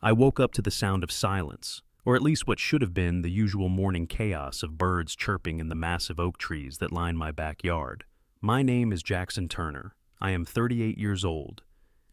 I woke up to the sound of silence, or at least what should have been the usual morning chaos of birds chirping in the massive oak trees that line my backyard. My name is Jackson Turner. I am 38 years old,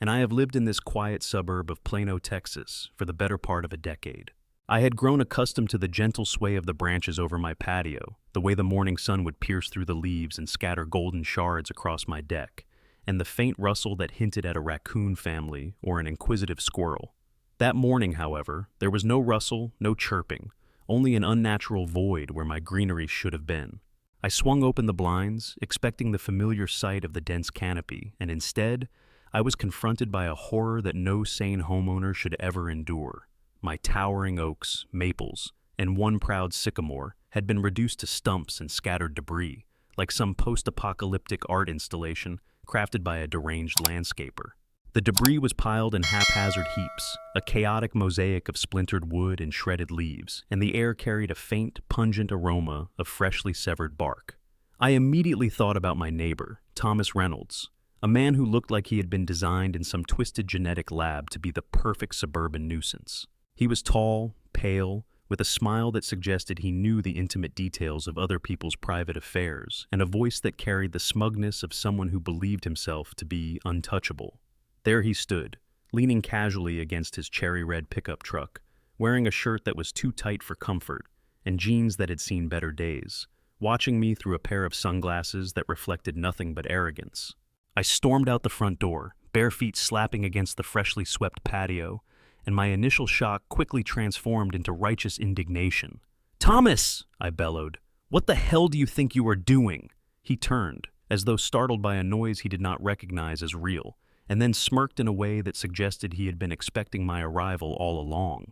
and I have lived in this quiet suburb of Plano, Texas, for the better part of a decade. I had grown accustomed to the gentle sway of the branches over my patio, the way the morning sun would pierce through the leaves and scatter golden shards across my deck, and the faint rustle that hinted at a raccoon family or an inquisitive squirrel. That morning, however, there was no rustle, no chirping, only an unnatural void where my greenery should have been. I swung open the blinds, expecting the familiar sight of the dense canopy, and instead, I was confronted by a horror that no sane homeowner should ever endure. My towering oaks, maples, and one proud sycamore had been reduced to stumps and scattered debris, like some post-apocalyptic art installation crafted by a deranged landscaper. The debris was piled in haphazard heaps, a chaotic mosaic of splintered wood and shredded leaves, and the air carried a faint, pungent aroma of freshly severed bark. I immediately thought about my neighbor, Thomas Reynolds, a man who looked like he had been designed in some twisted genetic lab to be the perfect suburban nuisance. He was tall, pale, with a smile that suggested he knew the intimate details of other people's private affairs, and a voice that carried the smugness of someone who believed himself to be untouchable. There he stood, leaning casually against his cherry-red pickup truck, wearing a shirt that was too tight for comfort and jeans that had seen better days, watching me through a pair of sunglasses that reflected nothing but arrogance. I stormed out the front door, bare feet slapping against the freshly swept patio, and my initial shock quickly transformed into righteous indignation. "Thomas!" I bellowed. "What the hell do you think you are doing?" He turned, as though startled by a noise he did not recognize as real, and then smirked in a way that suggested he had been expecting my arrival all along.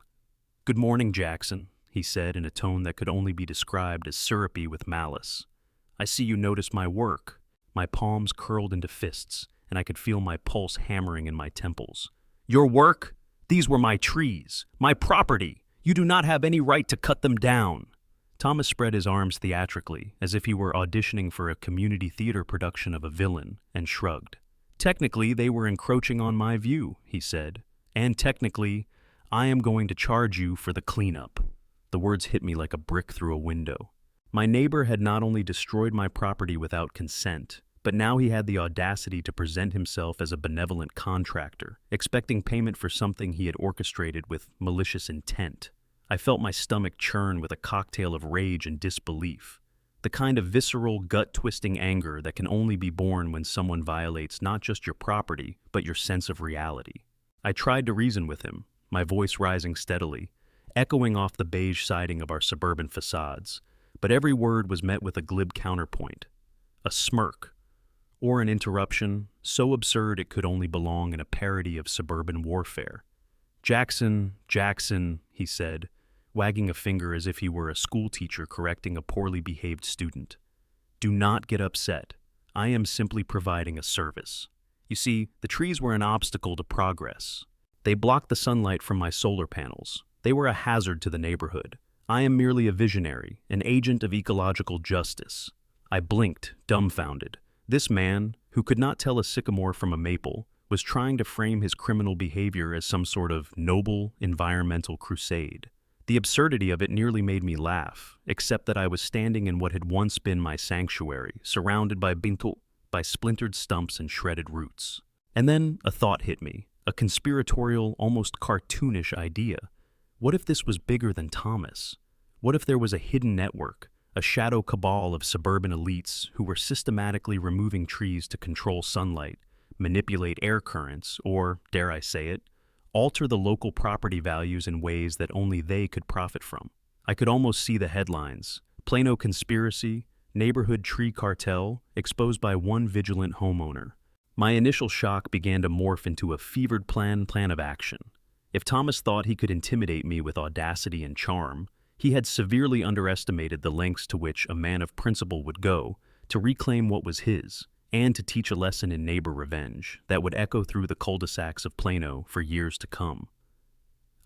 "Good morning, Jackson," he said in a tone that could only be described as syrupy with malice. "I see you noticed my work." My palms curled into fists, and I could feel my pulse hammering in my temples. "Your work? These were my trees, my property. You do not have any right to cut them down." Thomas spread his arms theatrically, as if he were auditioning for a community theater production of a villain, and shrugged. "Technically, they were encroaching on my view," he said. "And technically, I am going to charge you for the cleanup." The words hit me like a brick through a window. My neighbor had not only destroyed my property without consent, but now he had the audacity to present himself as a benevolent contractor, expecting payment for something he had orchestrated with malicious intent. I felt my stomach churn with a cocktail of rage and disbelief, the kind of visceral, gut-twisting anger that can only be born when someone violates not just your property, but your sense of reality. I tried to reason with him, my voice rising steadily, echoing off the beige siding of our suburban facades, but every word was met with a glib counterpoint, a smirk, or an interruption so absurd it could only belong in a parody of suburban warfare. Jackson," he said, wagging a finger as if he were a schoolteacher correcting a poorly behaved student. "Do not get upset. I am simply providing a service. You see, the trees were an obstacle to progress. They blocked the sunlight from my solar panels. They were a hazard to the neighborhood. I am merely a visionary, an agent of ecological justice." I blinked, dumbfounded. This man, who could not tell a sycamore from a maple, was trying to frame his criminal behavior as some sort of noble environmental crusade. The absurdity of it nearly made me laugh, except that I was standing in what had once been my sanctuary, surrounded by splintered stumps and shredded roots. And then a thought hit me, a conspiratorial, almost cartoonish idea. What if this was bigger than Thomas? What if there was a hidden network, a shadow cabal of suburban elites who were systematically removing trees to control sunlight, manipulate air currents, or, dare I say it, alter the local property values in ways that only they could profit from? I could almost see the headlines: Plano conspiracy, neighborhood tree cartel, exposed by one vigilant homeowner. My initial shock began to morph into a fevered plan of action. If Thomas thought he could intimidate me with audacity and charm, he had severely underestimated the lengths to which a man of principle would go to reclaim what was his, and to teach a lesson in neighbor revenge that would echo through the cul-de-sacs of Plano for years to come.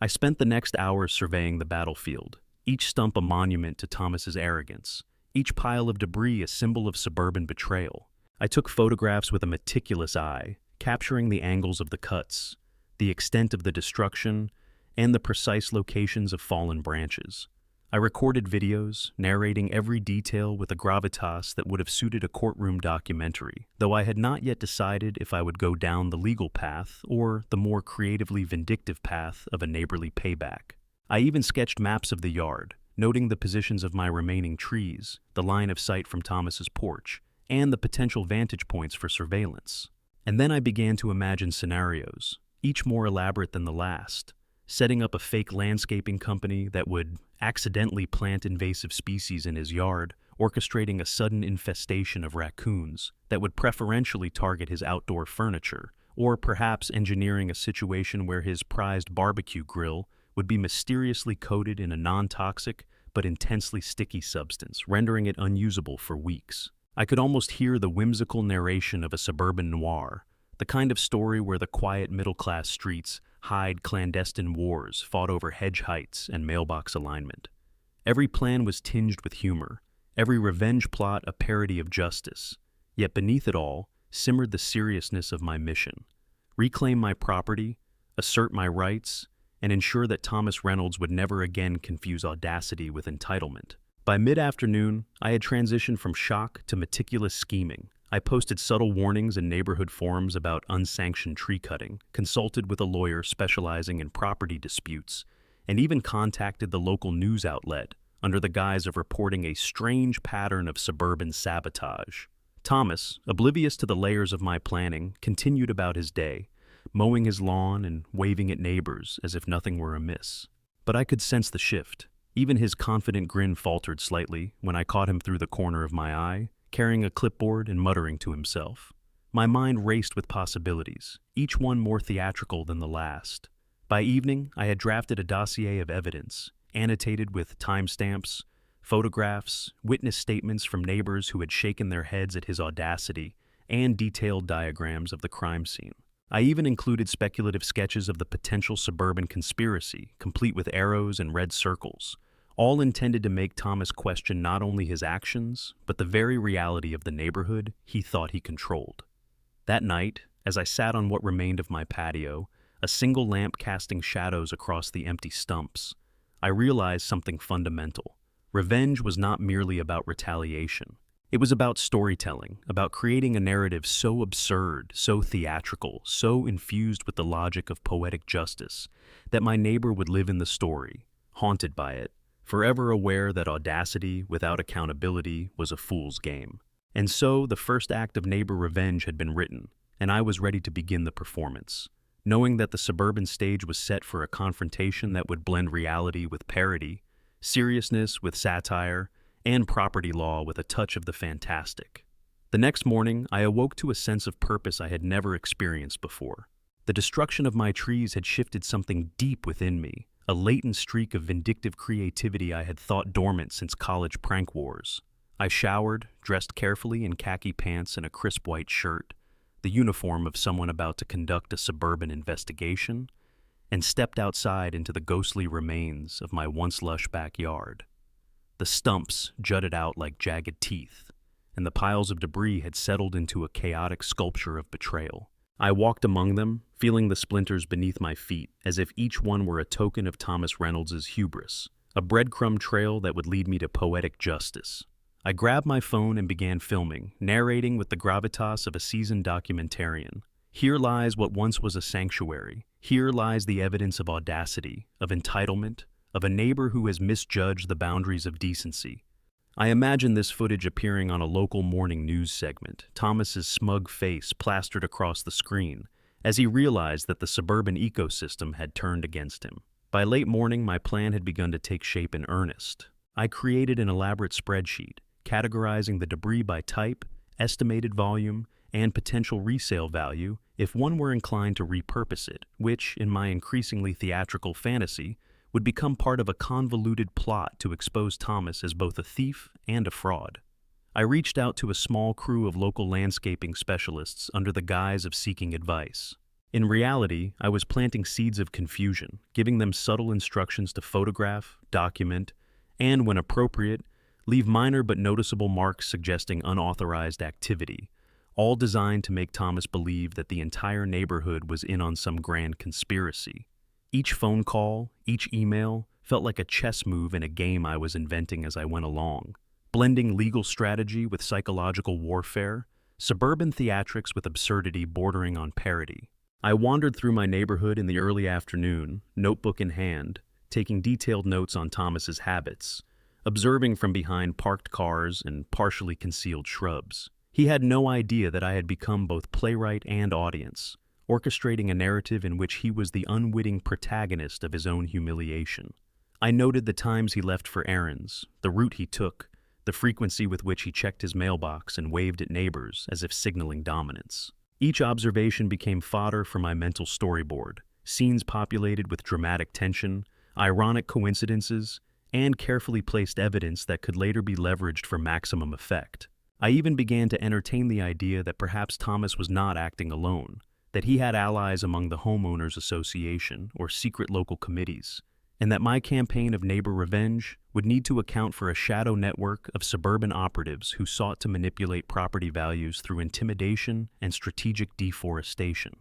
I spent the next hours surveying the battlefield, each stump a monument to Thomas's arrogance, each pile of debris a symbol of suburban betrayal. I took photographs with a meticulous eye, capturing the angles of the cuts, the extent of the destruction, and the precise locations of fallen branches. I recorded videos, narrating every detail with a gravitas that would have suited a courtroom documentary, though I had not yet decided if I would go down the legal path or the more creatively vindictive path of a neighborly payback. I even sketched maps of the yard, noting the positions of my remaining trees, the line of sight from Thomas's porch, and the potential vantage points for surveillance. And then I began to imagine scenarios, each more elaborate than the last, setting up a fake landscaping company that would accidentally plant invasive species in his yard, orchestrating a sudden infestation of raccoons that would preferentially target his outdoor furniture, or perhaps engineering a situation where his prized barbecue grill would be mysteriously coated in a non-toxic but intensely sticky substance, rendering it unusable for weeks. I could almost hear the whimsical narration of a suburban noir, the kind of story where the quiet middle-class streets hide clandestine wars fought over hedge heights and mailbox alignment. Every plan was tinged with humor, every revenge plot a parody of justice, yet beneath it all simmered the seriousness of my mission: reclaim my property, assert my rights, and ensure that Thomas Reynolds would never again confuse audacity with entitlement. By mid-afternoon, I had transitioned from shock to meticulous scheming. I posted subtle warnings in neighborhood forums about unsanctioned tree cutting, consulted with a lawyer specializing in property disputes, and even contacted the local news outlet under the guise of reporting a strange pattern of suburban sabotage. Thomas, oblivious to the layers of my planning, continued about his day, mowing his lawn and waving at neighbors as if nothing were amiss. But I could sense the shift. Even his confident grin faltered slightly when I caught him through the corner of my eye, carrying a clipboard and muttering to himself. My mind raced with possibilities, each one more theatrical than the last. By evening, I had drafted a dossier of evidence, annotated with timestamps, photographs, witness statements from neighbors who had shaken their heads at his audacity, and detailed diagrams of the crime scene. I even included speculative sketches of the potential suburban conspiracy, complete with arrows and red circles, all intended to make Thomas question not only his actions, but the very reality of the neighborhood he thought he controlled. That night, as I sat on what remained of my patio, a single lamp casting shadows across the empty stumps, I realized something fundamental. Revenge was not merely about retaliation. It was about storytelling, about creating a narrative so absurd, so theatrical, so infused with the logic of poetic justice, that my neighbor would live in the story, haunted by it, forever aware that audacity without accountability was a fool's game. And so the first act of neighbor revenge had been written, and I was ready to begin the performance, knowing that the suburban stage was set for a confrontation that would blend reality with parody, seriousness with satire, and property law with a touch of the fantastic. The next morning, I awoke to a sense of purpose I had never experienced before. The destruction of my trees had shifted something deep within me, a latent streak of vindictive creativity I had thought dormant since college prank wars. I showered, dressed carefully in khaki pants and a crisp white shirt, the uniform of someone about to conduct a suburban investigation, and stepped outside into the ghostly remains of my once lush backyard. The stumps jutted out like jagged teeth, and the piles of debris had settled into a chaotic sculpture of betrayal. I walked among them, feeling the splinters beneath my feet, as if each one were a token of Thomas Reynolds' hubris, a breadcrumb trail that would lead me to poetic justice. I grabbed my phone and began filming, narrating with the gravitas of a seasoned documentarian. Here lies what once was a sanctuary. Here lies the evidence of audacity, of entitlement, of a neighbor who has misjudged the boundaries of decency. I imagine this footage appearing on a local morning news segment, Thomas's smug face plastered across the screen, as he realized that the suburban ecosystem had turned against him. By late morning, my plan had begun to take shape in earnest. I created an elaborate spreadsheet, categorizing the debris by type, estimated volume, and potential resale value if one were inclined to repurpose it, which, in my increasingly theatrical fantasy, would become part of a convoluted plot to expose Thomas as both a thief and a fraud. I reached out to a small crew of local landscaping specialists under the guise of seeking advice. In reality, I was planting seeds of confusion, giving them subtle instructions to photograph, document, and, when appropriate, leave minor but noticeable marks suggesting unauthorized activity, all designed to make Thomas believe that the entire neighborhood was in on some grand conspiracy. Each phone call, each email, felt like a chess move in a game I was inventing as I went along. Blending legal strategy with psychological warfare, suburban theatrics with absurdity bordering on parody. I wandered through my neighborhood in the early afternoon, notebook in hand, taking detailed notes on Thomas's habits, observing from behind parked cars and partially concealed shrubs. He had no idea that I had become both playwright and audience, orchestrating a narrative in which he was the unwitting protagonist of his own humiliation. I noted the times he left for errands, the route he took, the frequency with which he checked his mailbox and waved at neighbors as if signaling dominance. Each observation became fodder for my mental storyboard, scenes populated with dramatic tension, ironic coincidences, and carefully placed evidence that could later be leveraged for maximum effect. I even began to entertain the idea that perhaps Thomas was not acting alone, that he had allies among the homeowners association or secret local committees, and that my campaign of neighbor revenge would need to account for a shadow network of suburban operatives who sought to manipulate property values through intimidation and strategic deforestation.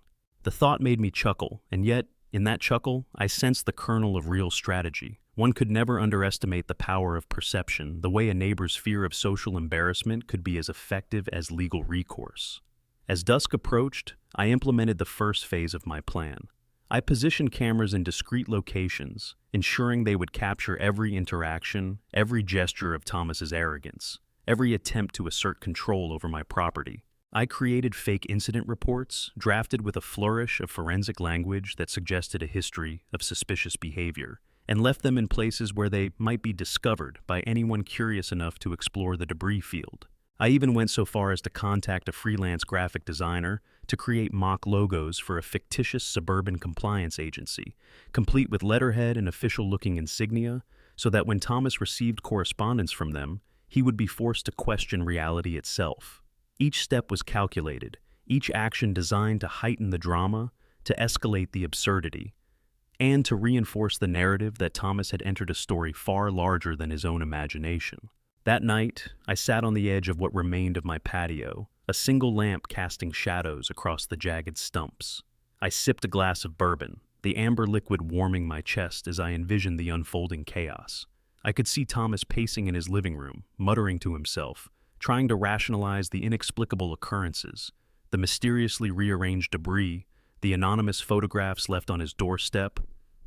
The thought made me chuckle, and yet, in that chuckle, I sensed the kernel of real strategy. One could never underestimate the power of perception, the way a neighbor's fear of social embarrassment could be as effective as legal recourse. As dusk approached, I implemented the first phase of my plan. I positioned cameras in discrete locations, ensuring they would capture every interaction, every gesture of Thomas's arrogance, every attempt to assert control over my property. I created fake incident reports, drafted with a flourish of forensic language that suggested a history of suspicious behavior, and left them in places where they might be discovered by anyone curious enough to explore the debris field. I even went so far as to contact a freelance graphic designer to create mock logos for a fictitious suburban compliance agency, complete with letterhead and official-looking insignia, so that when Thomas received correspondence from them, he would be forced to question reality itself. Each step was calculated, each action designed to heighten the drama, to escalate the absurdity, and to reinforce the narrative that Thomas had entered a story far larger than his own imagination. That night, I sat on the edge of what remained of my patio, a single lamp casting shadows across the jagged stumps. I sipped a glass of bourbon, the amber liquid warming my chest as I envisioned the unfolding chaos. I could see Thomas pacing in his living room, muttering to himself, trying to rationalize the inexplicable occurrences, the mysteriously rearranged debris, the anonymous photographs left on his doorstep,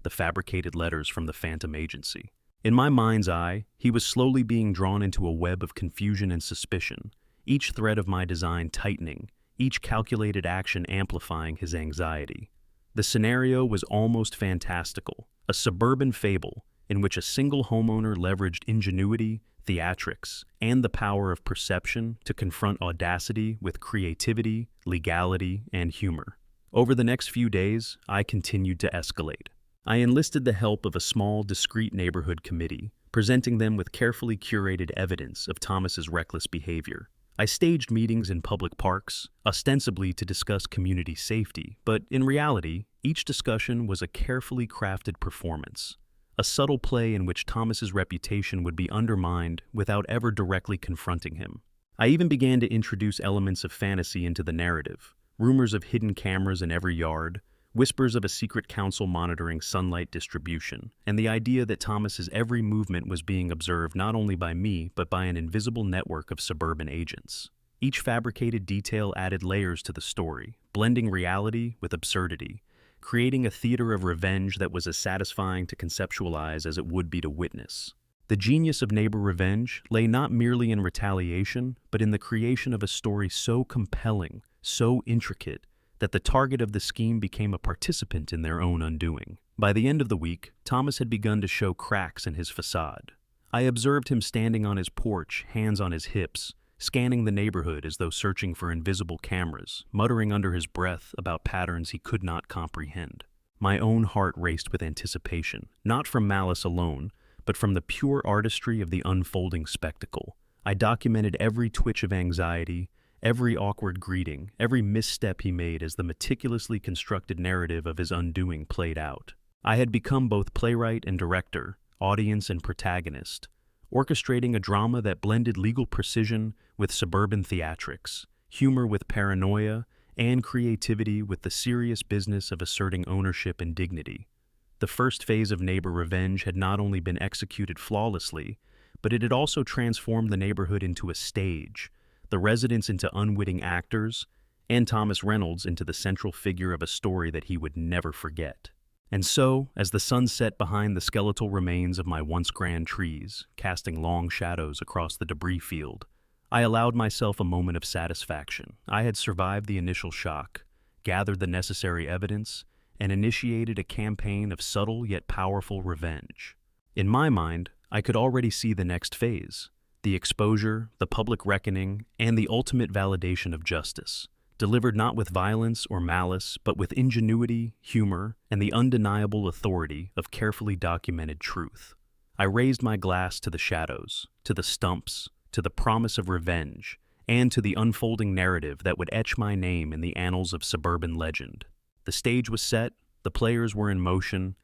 the fabricated letters from the phantom agency. In my mind's eye, he was slowly being drawn into a web of confusion and suspicion, each thread of my design tightening, each calculated action amplifying his anxiety. The scenario was almost fantastical, a suburban fable in which a single homeowner leveraged ingenuity, theatrics, and the power of perception to confront audacity with creativity, legality, and humor. Over the next few days, I continued to escalate. I enlisted the help of a small, discreet neighborhood committee, presenting them with carefully curated evidence of Thomas's reckless behavior. I staged meetings in public parks, ostensibly to discuss community safety, but in reality, each discussion was a carefully crafted performance, a subtle play in which Thomas's reputation would be undermined without ever directly confronting him. I even began to introduce elements of fantasy into the narrative, rumors of hidden cameras in every yard, whispers of a secret council monitoring sunlight distribution, and the idea that Thomas's every movement was being observed not only by me, but by an invisible network of suburban agents. Each fabricated detail added layers to the story, blending reality with absurdity, creating a theater of revenge that was as satisfying to conceptualize as it would be to witness. The genius of neighbor revenge lay not merely in retaliation, but in the creation of a story so compelling, so intricate, that the target of the scheme became a participant in their own undoing. By the end of the week, Thomas had begun to show cracks in his facade. I observed him standing on his porch, hands on his hips, scanning the neighborhood as though searching for invisible cameras, muttering under his breath about patterns he could not comprehend. My own heart raced with anticipation, not from malice alone, but from the pure artistry of the unfolding spectacle. I documented every twitch of anxiety, every awkward greeting, every misstep he made as the meticulously constructed narrative of his undoing played out. I had become both playwright and director, audience and protagonist, orchestrating a drama that blended legal precision with suburban theatrics, humor with paranoia, and creativity with the serious business of asserting ownership and dignity. The first phase of neighbor revenge had not only been executed flawlessly, but it had also transformed the neighborhood into a stage, the residents into unwitting actors, and Thomas Reynolds into the central figure of a story that he would never forget. And so, as the sun set behind the skeletal remains of my once grand trees, casting long shadows across the debris field, I allowed myself a moment of satisfaction. I had survived the initial shock, gathered the necessary evidence, and initiated a campaign of subtle yet powerful revenge. In my mind, I could already see the next phase: the exposure, the public reckoning, and the ultimate validation of justice, delivered not with violence or malice, but with ingenuity, humor, and the undeniable authority of carefully documented truth. I raised my glass to the shadows, to the stumps, to the promise of revenge, and to the unfolding narrative that would etch my name in the annals of suburban legend. The stage was set, the players were in motion,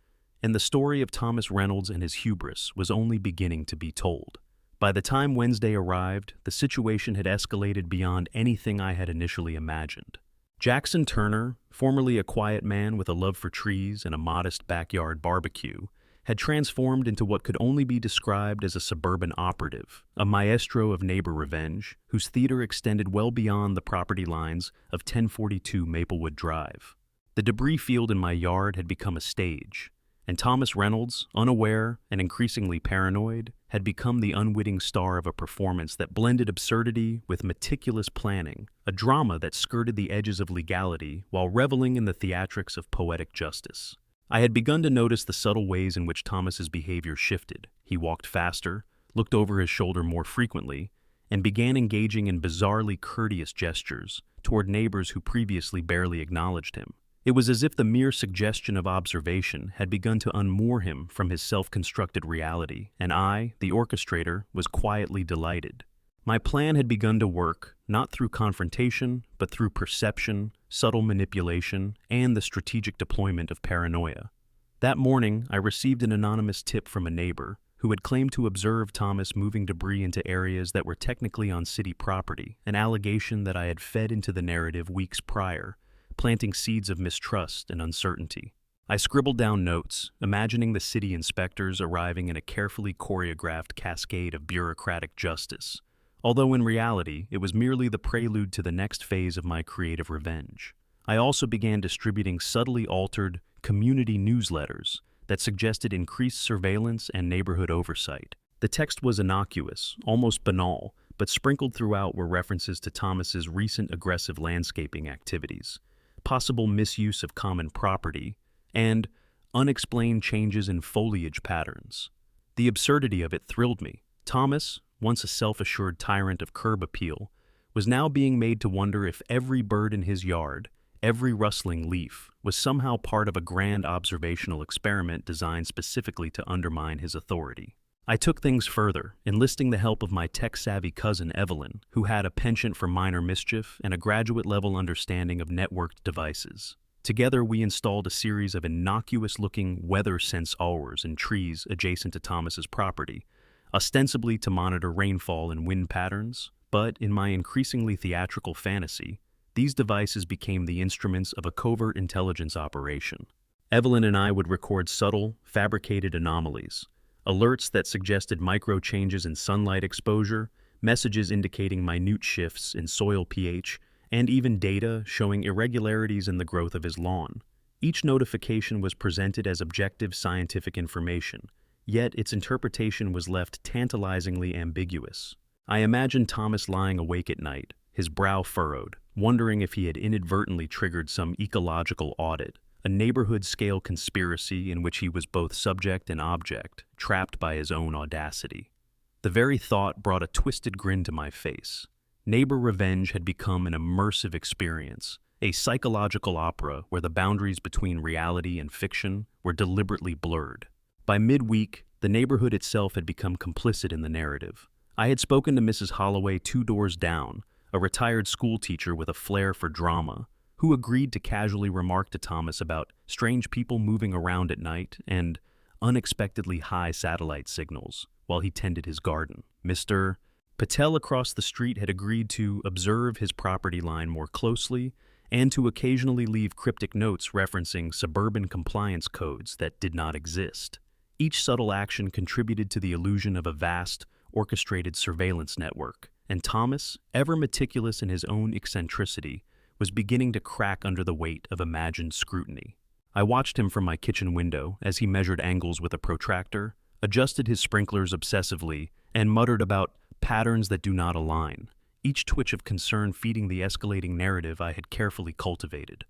and the story of Thomas Reynolds and his hubris was only beginning to be told. By the time Wednesday arrived, the situation had escalated beyond anything I had initially imagined. Jackson Turner, formerly a quiet man with a love for trees and a modest backyard barbecue, had transformed into what could only be described as a suburban operative, a maestro of neighbor revenge, whose theater extended well beyond the property lines of 1042 Maplewood Drive. The debris field in my yard had become a stage, and Thomas Reynolds, unaware and increasingly paranoid, had become the unwitting star of a performance that blended absurdity with meticulous planning, a drama that skirted the edges of legality while reveling in the theatrics of poetic justice. I had begun to notice the subtle ways in which Thomas's behavior shifted. He walked faster, looked over his shoulder more frequently, and began engaging in bizarrely courteous gestures toward neighbors who previously barely acknowledged him. It was as if the mere suggestion of observation had begun to unmoor him from his self-constructed reality, and I, the orchestrator, was quietly delighted. My plan had begun to work, not through confrontation, but through perception, subtle manipulation, and the strategic deployment of paranoia. That morning, I received an anonymous tip from a neighbor who had claimed to observe Thomas moving debris into areas that were technically on city property, an allegation that I had fed into the narrative weeks prior, planting seeds of mistrust and uncertainty. I scribbled down notes, imagining the city inspectors arriving in a carefully choreographed cascade of bureaucratic justice, although in reality it was merely the prelude to the next phase of my creative revenge. I also began distributing subtly altered community newsletters that suggested increased surveillance and neighborhood oversight. The text was innocuous, almost banal, but sprinkled throughout were references to Thomas's recent aggressive landscaping activities, possible misuse of common property, and unexplained changes in foliage patterns. The absurdity of it thrilled me. Thomas, once a self-assured tyrant of curb appeal, was now being made to wonder if every bird in his yard, every rustling leaf, was somehow part of a grand observational experiment designed specifically to undermine his authority. I took things further, enlisting the help of my tech-savvy cousin Evelyn, who had a penchant for minor mischief and a graduate-level understanding of networked devices. Together, we installed a series of innocuous-looking weather sensors in trees adjacent to Thomas's property, ostensibly to monitor rainfall and wind patterns, but in my increasingly theatrical fantasy, these devices became the instruments of a covert intelligence operation. Evelyn and I would record subtle, fabricated anomalies, alerts that suggested micro-changes in sunlight exposure, messages indicating minute shifts in soil pH, and even data showing irregularities in the growth of his lawn. Each notification was presented as objective scientific information, yet its interpretation was left tantalizingly ambiguous. I imagined Thomas lying awake at night, his brow furrowed, wondering if he had inadvertently triggered some ecological audit, a neighborhood-scale conspiracy in which he was both subject and object, trapped by his own audacity. The very thought brought a twisted grin to my face. Neighbor revenge had become an immersive experience, a psychological opera where the boundaries between reality and fiction were deliberately blurred. By midweek, the neighborhood itself had become complicit in the narrative. I had spoken to Mrs. Holloway 2 doors down, a retired school teacher with a flair for drama, who agreed to casually remark to Thomas about strange people moving around at night and unexpectedly high satellite signals while he tended his garden. Mr. Patel across the street had agreed to observe his property line more closely and to occasionally leave cryptic notes referencing suburban compliance codes that did not exist. Each subtle action contributed to the illusion of a vast, orchestrated surveillance network, and Thomas, ever meticulous in his own eccentricity, was beginning to crack under the weight of imagined scrutiny. I watched him from my kitchen window as he measured angles with a protractor, adjusted his sprinklers obsessively, and muttered about patterns that do not align, each twitch of concern feeding the escalating narrative I had carefully cultivated.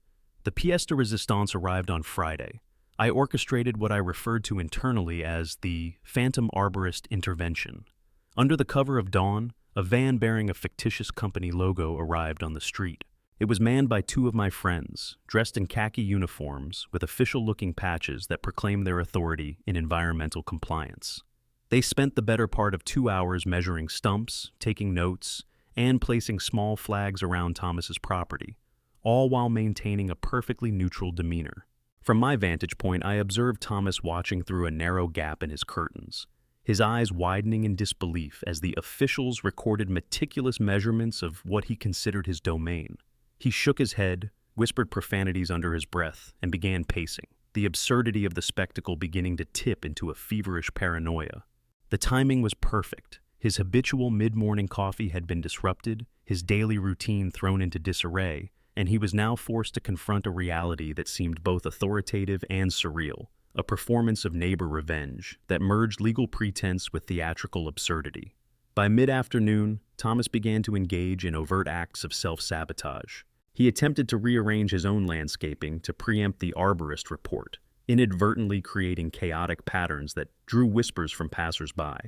The pièce de résistance arrived on Friday. I orchestrated what I referred to internally as the phantom arborist intervention. Under the cover of dawn, a van bearing a fictitious company logo arrived on the street. It was manned by two of my friends, dressed in khaki uniforms with official-looking patches that proclaimed their authority in environmental compliance. They spent the better part of 2 hours measuring stumps, taking notes, and placing small flags around Thomas's property, all while maintaining a perfectly neutral demeanor. From my vantage point, I observed Thomas watching through a narrow gap in his curtains, his eyes widening in disbelief as the officials recorded meticulous measurements of what he considered his domain. He shook his head, whispered profanities under his breath, and began pacing, the absurdity of the spectacle beginning to tip into a feverish paranoia. The timing was perfect. His habitual mid-morning coffee had been disrupted, his daily routine thrown into disarray, and he was now forced to confront a reality that seemed both authoritative and surreal, a performance of neighbor revenge that merged legal pretense with theatrical absurdity. By mid-afternoon, Thomas began to engage in overt acts of self-sabotage. He attempted to rearrange his own landscaping to preempt the arborist report, inadvertently creating chaotic patterns that drew whispers from passers-by.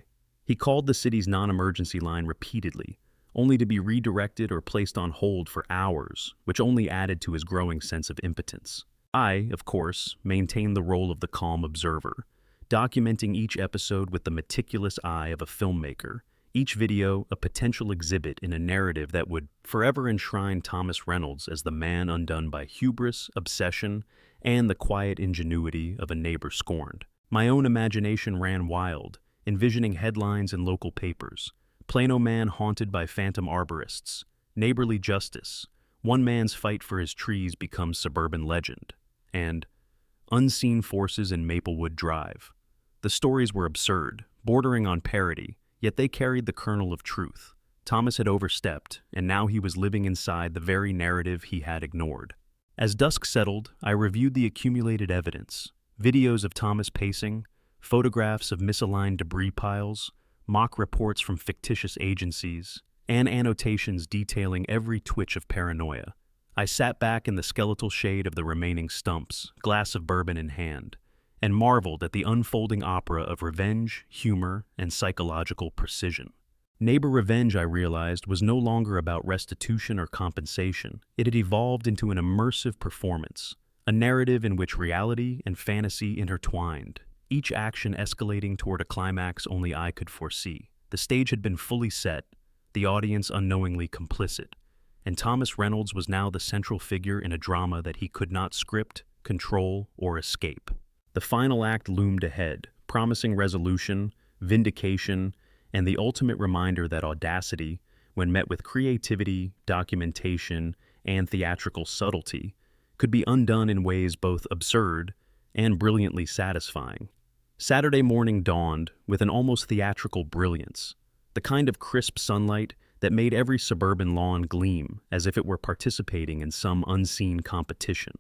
He called the city's non-emergency line repeatedly, only to be redirected or placed on hold for hours, which only added to his growing sense of impotence. I, of course, maintained the role of the calm observer, documenting each episode with the meticulous eye of a filmmaker, each video a potential exhibit in a narrative that would forever enshrine Thomas Reynolds as the man undone by hubris, obsession, and the quiet ingenuity of a neighbor scorned. My own imagination ran wild, envisioning headlines in local papers. Plano man haunted by phantom arborists. Neighborly justice. One man's fight for his trees becomes suburban legend. And unseen forces in Maplewood Drive. The stories were absurd, bordering on parody, yet they carried the kernel of truth. Thomas had overstepped, and now he was living inside the very narrative he had ignored. As dusk settled, I reviewed the accumulated evidence. Videos of Thomas pacing, photographs of misaligned debris piles, mock reports from fictitious agencies, and annotations detailing every twitch of paranoia. I sat back in the skeletal shade of the remaining stumps, glass of bourbon in hand, and marveled at the unfolding opera of revenge, humor, and psychological precision. Neighbor revenge, I realized, was no longer about restitution or compensation. It had evolved into an immersive performance, a narrative in which reality and fantasy intertwined, each action escalating toward a climax only I could foresee. The stage had been fully set, the audience unknowingly complicit, and Thomas Reynolds was now the central figure in a drama that he could not script, control, or escape. The final act loomed ahead, promising resolution, vindication, and the ultimate reminder that audacity, when met with creativity, documentation, and theatrical subtlety, could be undone in ways both absurd and brilliantly satisfying. Saturday morning dawned with an almost theatrical brilliance, the kind of crisp sunlight that made every suburban lawn gleam as if it were participating in some unseen competition.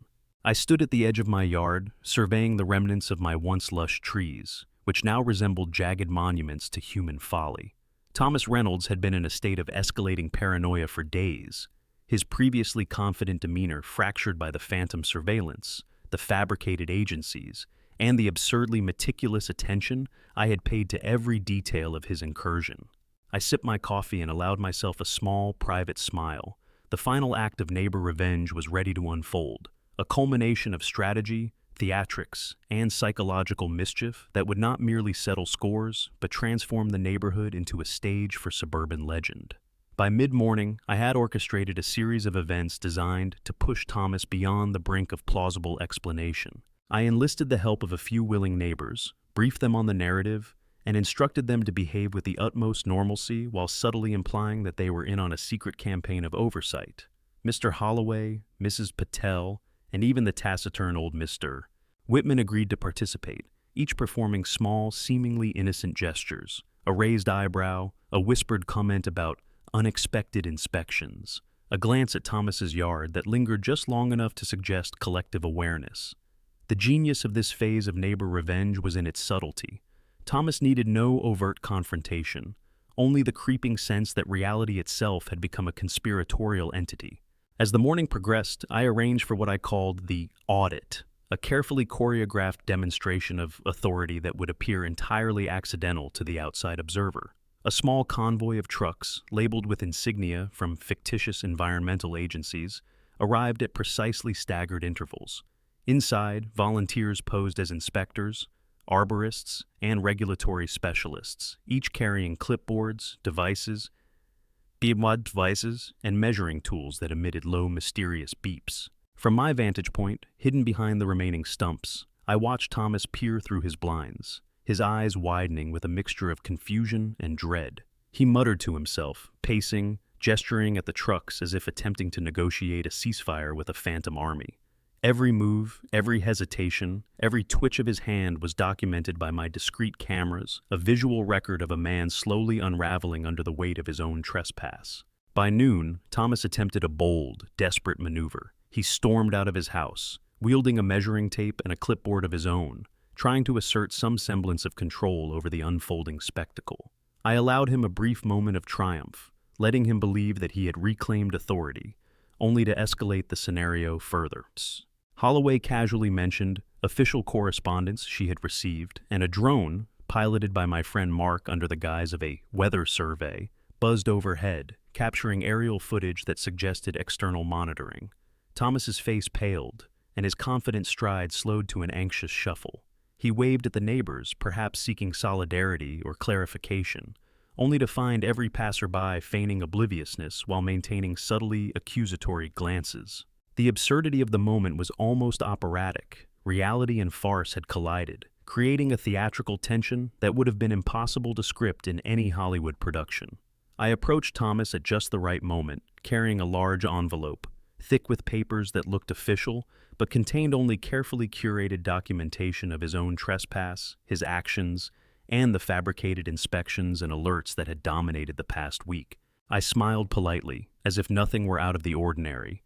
I stood at the edge of my yard, surveying the remnants of my once lush trees, which now resembled jagged monuments to human folly. Thomas Reynolds had been in a state of escalating paranoia for days, his previously confident demeanor fractured by the phantom surveillance, the fabricated agencies, and the absurdly meticulous attention I had paid to every detail of his incursion. I sipped my coffee and allowed myself a small, private smile. The final act of neighbor revenge was ready to unfold, a culmination of strategy, theatrics, and psychological mischief that would not merely settle scores, but transform the neighborhood into a stage for suburban legend. By mid-morning, I had orchestrated a series of events designed to push Thomas beyond the brink of plausible explanation. I enlisted the help of a few willing neighbors, briefed them on the narrative, and instructed them to behave with the utmost normalcy while subtly implying that they were in on a secret campaign of oversight. Mr. Holloway, Mrs. Patel, and even the taciturn old Mr. Whitman agreed to participate, each performing small, seemingly innocent gestures, a raised eyebrow, a whispered comment about unexpected inspections, a glance at Thomas's yard that lingered just long enough to suggest collective awareness. The genius of this phase of neighbor revenge was in its subtlety. Thomas needed no overt confrontation, only the creeping sense that reality itself had become a conspiratorial entity. As the morning progressed, I arranged for what I called the audit, a carefully choreographed demonstration of authority that would appear entirely accidental to the outside observer. A small convoy of trucks, labeled with insignia from fictitious environmental agencies, arrived at precisely staggered intervals. Inside, volunteers posed as inspectors, arborists, and regulatory specialists, each carrying clipboards, devices, and measuring tools that emitted low, mysterious beeps. From my vantage point, hidden behind the remaining stumps, I watched Thomas peer through his blinds, his eyes widening with a mixture of confusion and dread. He muttered to himself, pacing, gesturing at the trucks as if attempting to negotiate a ceasefire with a phantom army. Every move, every hesitation, every twitch of his hand was documented by my discreet cameras, a visual record of a man slowly unraveling under the weight of his own trespass. By noon, Thomas attempted a bold, desperate maneuver. He stormed out of his house, wielding a measuring tape and a clipboard of his own, trying to assert some semblance of control over the unfolding spectacle. I allowed him a brief moment of triumph, letting him believe that he had reclaimed authority, only to escalate the scenario further. Holloway casually mentioned official correspondence she had received, and a drone, piloted by my friend Mark under the guise of a weather survey, buzzed overhead, capturing aerial footage that suggested external monitoring. Thomas's face paled, and his confident stride slowed to an anxious shuffle. He waved at the neighbors, perhaps seeking solidarity or clarification, only to find every passerby feigning obliviousness while maintaining subtly accusatory glances. The absurdity of the moment was almost operatic. Reality and farce had collided, creating a theatrical tension that would have been impossible to script in any Hollywood production. I approached Thomas at just the right moment, carrying a large envelope, thick with papers that looked official, but contained only carefully curated documentation of his own trespass, his actions, and the fabricated inspections and alerts that had dominated the past week. I smiled politely, as if nothing were out of the ordinary,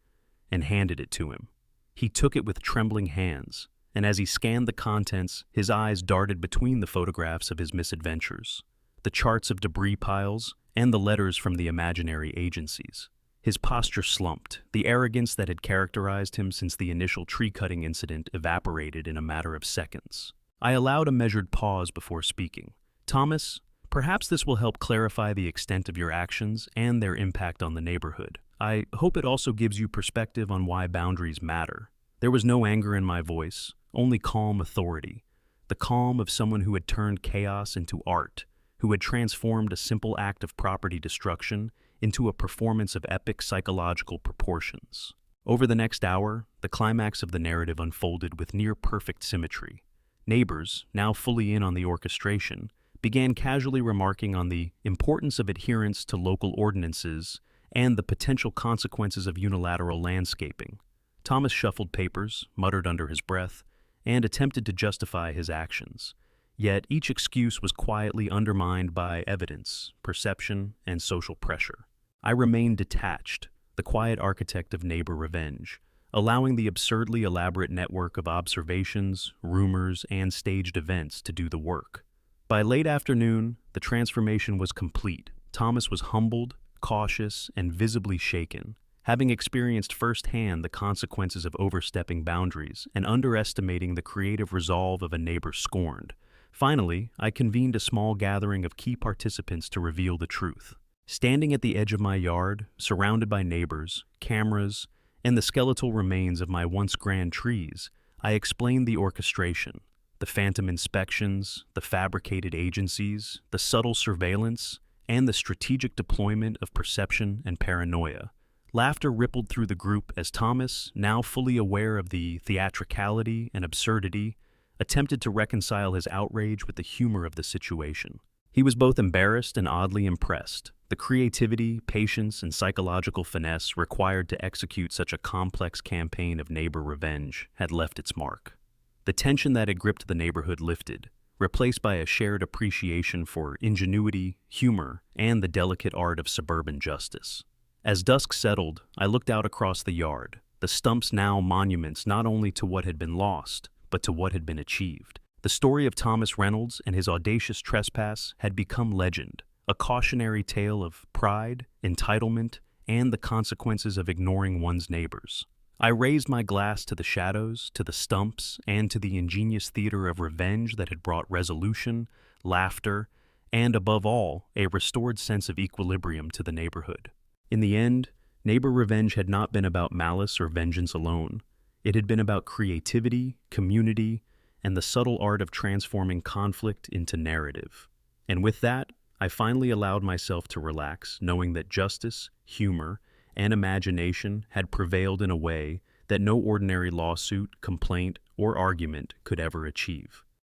and handed it to him. He took it with trembling hands, and as he scanned the contents, his eyes darted between the photographs of his misadventures, the charts of debris piles, and the letters from the imaginary agencies. His posture slumped, the arrogance that had characterized him since the initial tree-cutting incident evaporated in a matter of seconds. I allowed a measured pause before speaking. "Thomas, perhaps this will help clarify the extent of your actions and their impact on the neighborhood. I hope it also gives you perspective on why boundaries matter." There was no anger in my voice, only calm authority, the calm of someone who had turned chaos into art, who had transformed a simple act of property destruction into a performance of epic psychological proportions. Over the next hour, the climax of the narrative unfolded with near-perfect symmetry. Neighbors, now fully in on the orchestration, began casually remarking on the importance of adherence to local ordinances and the potential consequences of unilateral landscaping. Thomas shuffled papers, muttered under his breath, and attempted to justify his actions. Yet each excuse was quietly undermined by evidence, perception, and social pressure. I remained detached, the quiet architect of neighbor revenge, allowing the absurdly elaborate network of observations, rumors, and staged events to do the work. By late afternoon, the transformation was complete. Thomas was humbled, cautious, and visibly shaken, having experienced firsthand the consequences of overstepping boundaries and underestimating the creative resolve of a neighbor scorned. Finally, I convened a small gathering of key participants to reveal the truth. Standing at the edge of my yard, surrounded by neighbors, cameras, and the skeletal remains of my once grand trees, I explained the orchestration, the phantom inspections, the fabricated agencies, the subtle surveillance, and the strategic deployment of perception and paranoia. Laughter rippled through the group as Thomas, now fully aware of the theatricality and absurdity, attempted to reconcile his outrage with the humor of the situation. He was both embarrassed and oddly impressed. The creativity, patience, and psychological finesse required to execute such a complex campaign of neighbor revenge had left its mark. The tension that had gripped the neighborhood lifted, replaced by a shared appreciation for ingenuity, humor, and the delicate art of suburban justice. As dusk settled, I looked out across the yard, the stumps now monuments not only to what had been lost, but to what had been achieved. The story of Thomas Reynolds and his audacious trespass had become legend, a cautionary tale of pride, entitlement, and the consequences of ignoring one's neighbors. I raised my glass to the shadows, to the stumps, and to the ingenious theater of revenge that had brought resolution, laughter, and, above all, a restored sense of equilibrium to the neighborhood. In the end, neighbor revenge had not been about malice or vengeance alone. It had been about creativity, community, and the subtle art of transforming conflict into narrative. And with that, I finally allowed myself to relax, knowing that justice, humor, and imagination had prevailed in a way that no ordinary lawsuit, complaint, or argument could ever achieve.